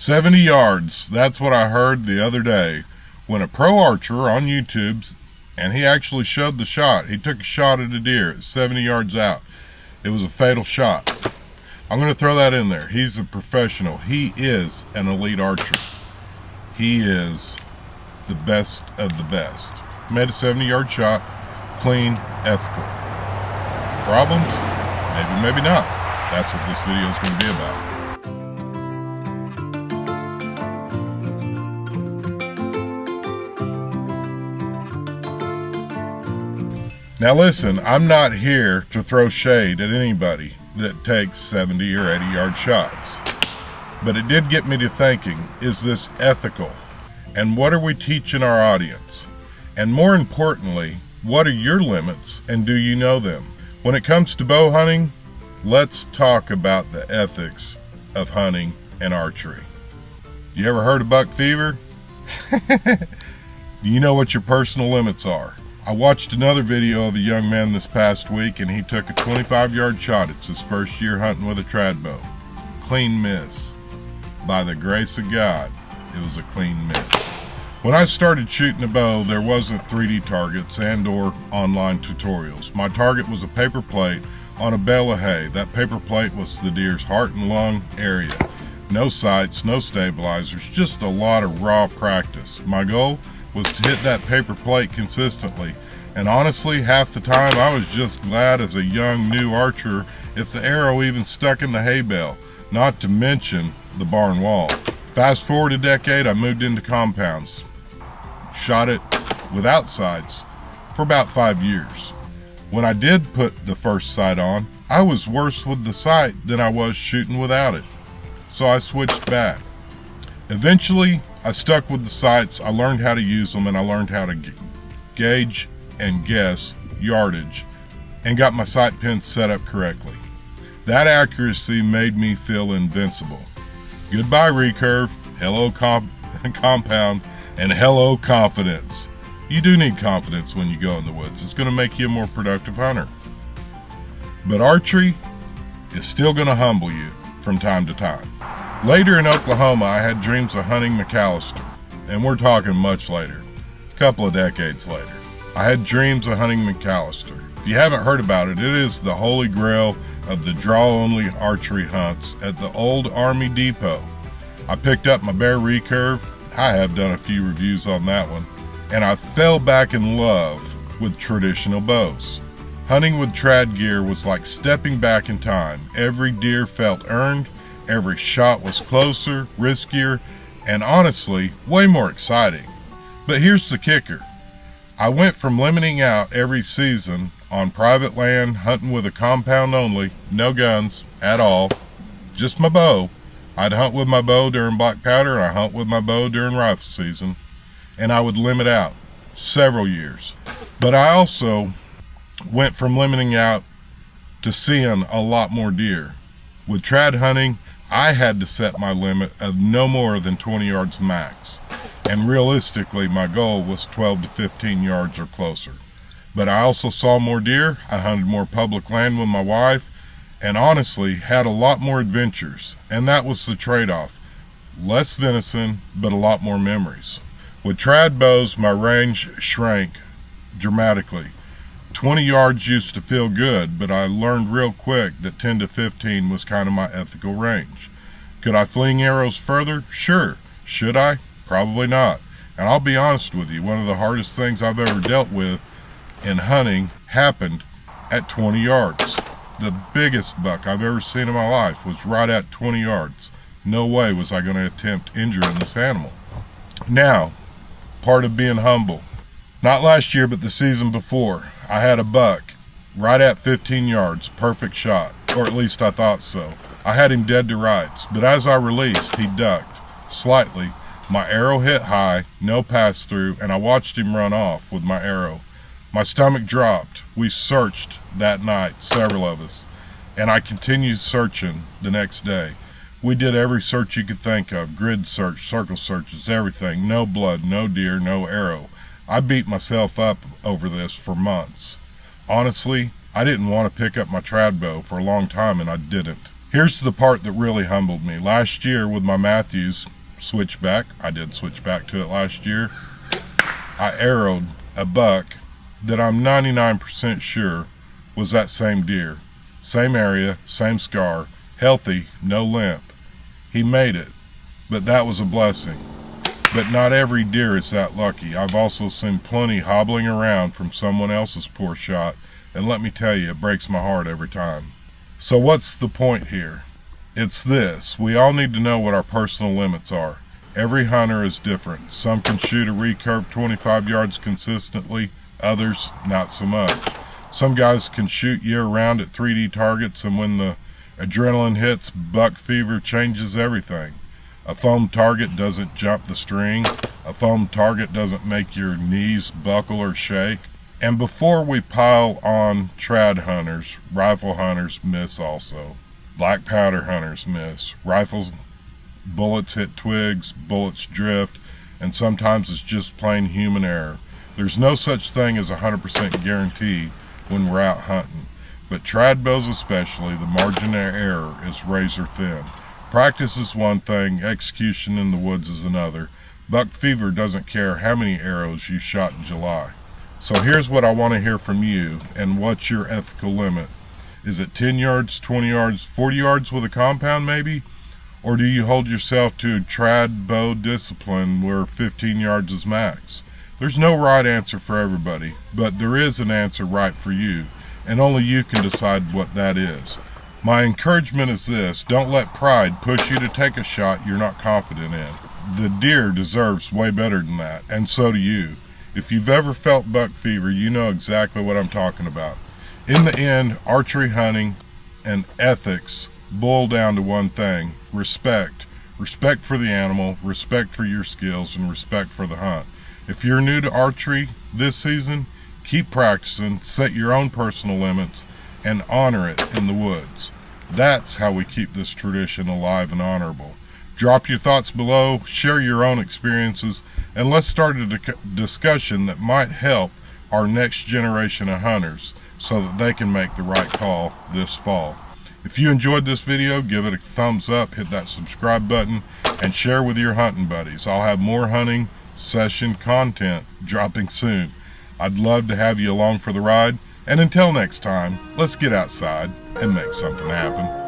70 yards, that's what I heard the other day when a pro archer on YouTube, and he actually showed the shot. He took a shot at a deer at 70 yards out. It was a fatal shot. I'm going to throw that in there. He's a professional. He is an elite archer. He is the best of the best. Made a 70-yard shot, clean, ethical. Problems? Maybe, maybe not. That's what this video is going to be about. Now listen, I'm not here to throw shade at anybody that takes 70 or 80-yard shots. But it did get me to thinking, is this ethical? And what are we teaching our audience? And more importantly, what are your limits and do you know them? When it comes to bow hunting, let's talk about the ethics of hunting and archery. You ever heard of buck fever? Do you know what your personal limits are? I watched another video of a young man this past week and he took a 25-yard shot. It's his first year hunting with a trad bow. Clean miss. By the grace of God, it was a clean miss. When I started shooting a bow, there wasn't 3D targets and or online tutorials. My target was a paper plate on a bale of hay. That paper plate was the deer's heart and lung area. No sights, no stabilizers, just a lot of raw practice. My goal was to hit that paper plate consistently, and honestly, half the time I was just glad as a young new archer if the arrow even stuck in the hay bale, not to mention the barn wall. Fast forward a decade, I moved into compounds, shot it without sights for about 5 years. When I did put the first sight on, I was worse with the sight than I was shooting without it, so I switched back. Eventually, I stuck with the sights, I learned how to use them, and I learned how to gauge and guess yardage, and got my sight pins set up correctly. That accuracy made me feel invincible. Goodbye recurve, hello compound, and hello confidence. You do need confidence when you go in the woods. It's going to make you a more productive hunter. But archery is still going to humble you from time to time. Later in Oklahoma, I had dreams of hunting McAllister, and we're talking much later, a couple of decades later. I had dreams of hunting McAllister. If you haven't heard about it, it is the holy grail of the draw-only archery hunts at the old Army Depot. I picked up my Bear Recurve. I have done a few reviews on that one, and I fell back in love with traditional bows. Hunting with trad gear was like stepping back in time. Every deer felt earned. Every shot was closer, riskier, and honestly, way more exciting. But here's the kicker. I went from limiting out every season on private land, hunting with a compound only, no guns at all, just my bow. I'd hunt with my bow during black powder, and I hunt with my bow during rifle season, and I would limit out several years. But I also went from limiting out to seeing a lot more deer. With trad hunting, I had to set my limit of no more than 20 yards max, and realistically my goal was 12 to 15 yards or closer. But I also saw more deer, I hunted more public land with my wife, and honestly had a lot more adventures, and that was the trade-off. Less venison, but a lot more memories. With trad bows, my range shrank dramatically. 20 yards used to feel good, but I learned real quick that 10 to 15 was kind of my ethical range. Could I fling arrows further? Sure. Should I? Probably not. And I'll be honest with you, one of the hardest things I've ever dealt with in hunting happened at 20 yards. The biggest buck I've ever seen in my life was right at 20 yards. No way was I going to attempt injuring this animal. Now, part of being humble. Not last year, but the season before, I had a buck right at 15 yards, perfect shot, or at least I thought so. I had him dead to rights, but as I released, he ducked slightly. My arrow hit high, no pass through, and I watched him run off with my arrow. My stomach dropped. We searched that night, several of us, and I continued searching the next day. We did every search you could think of, grid search, circle searches, everything. No blood, no deer, no arrow. I beat myself up over this for months. Honestly, I didn't want to pick up my trad bow for a long time, and I didn't. Here's the part that really humbled me. Last year with my Matthews switchback, I did switch back to it last year, I arrowed a buck that I'm 99% sure was that same deer. Same area, same scar, healthy, no limp. He made it, but that was a blessing. But not every deer is that lucky. I've also seen plenty hobbling around from someone else's poor shot, and let me tell you, it breaks my heart every time. So what's the point here? It's this: we all need to know what our personal limits are. Every hunter is different. Some can shoot a recurve 25 yards consistently, others not so much. Some guys can shoot year-round at 3D targets, and when the adrenaline hits, buck fever changes everything. A foam target doesn't jump the string. A foam target doesn't make your knees buckle or shake. And before we pile on trad hunters, rifle hunters miss also. Black powder hunters miss. Rifles, bullets hit twigs, bullets drift, and sometimes it's just plain human error. There's no such thing as 100% guarantee when we're out hunting. But trad bows especially, the margin of error is razor thin. Practice is one thing, execution in the woods is another. Buck fever doesn't care how many arrows you shot in July. So here's what I want to hear from you, and what's your ethical limit? Is it 10 yards, 20 yards, 40 yards with a compound maybe? Or do you hold yourself to trad bow discipline where 15 yards is max? There's no right answer for everybody, but there is an answer right for you, and only you can decide what that is. My encouragement is this: don't let pride push you to take a shot you're not confident in. The deer deserves way better than that, and so do you. If you've ever felt buck fever, you know exactly what I'm talking about. In the end, archery hunting and ethics boil down to one thing: respect. Respect for the animal, respect for your skills, and respect for the hunt. If you're new to archery this season, keep practicing, set your own personal limits, and honor it in the woods. That's how we keep this tradition alive and honorable. Drop your thoughts below, share your own experiences, and let's start a discussion that might help our next generation of hunters so that they can make the right call this fall. If you enjoyed this video, give it a thumbs up, hit that subscribe button, and share with your hunting buddies. I'll have more hunting session content dropping soon. I'd love to have you along for the ride. And until next time, let's get outside and make something happen.